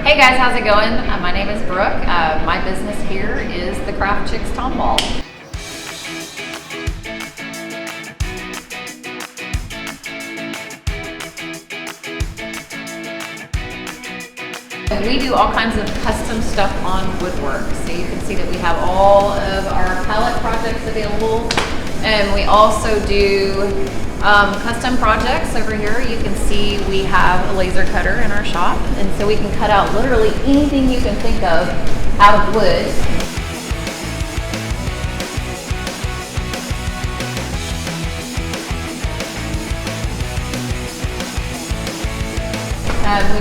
Hey guys, how's it going? My name is Brooke. My business here is the Craft Chicks Tomball. We do all kinds of custom stuff on woodwork. So you can see that we have all of our pallet projects available. And we also do custom projects over here. You can see we have a laser cutter in our shop. And so we can cut out literally anything you can think of out of wood.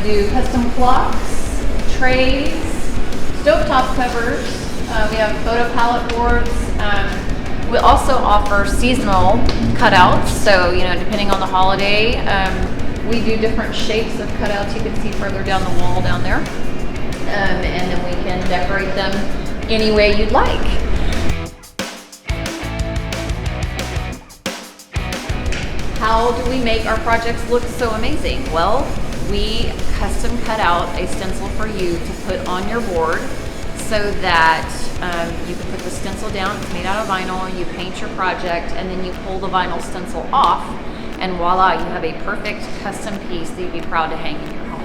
We do custom clocks, trays, stovetop covers. We have photo pallet boards. We also offer seasonal cutouts. So, depending on the holiday, we do different shapes of cutouts. You can see further down the wall down there. And then we can decorate them any way you'd like. How do we make our projects look so amazing? Well, we custom cut out a stencil for you to put on your board so that you can put the stencil down. It's made out of vinyl. You paint your project and then you pull the vinyl stencil off, and voila, you have a perfect custom piece that you'd be proud to hang in your home.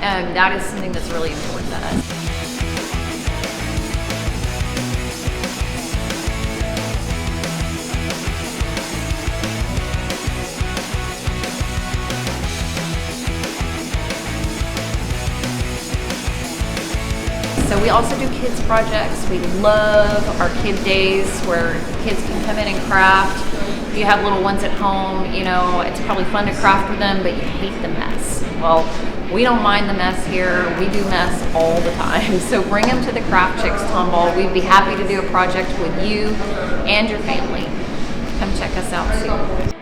And that is something that's really important to us. So we also do kids projects. We love our kid days where kids can come in and craft. If you have little ones at home, it's probably fun to craft with them, but you hate the mess. Well, we don't mind the mess here. We do mess all the time. So bring them to the Craft Chicks Tomball. We'd be happy to do a project with you and your family. Come check us out soon.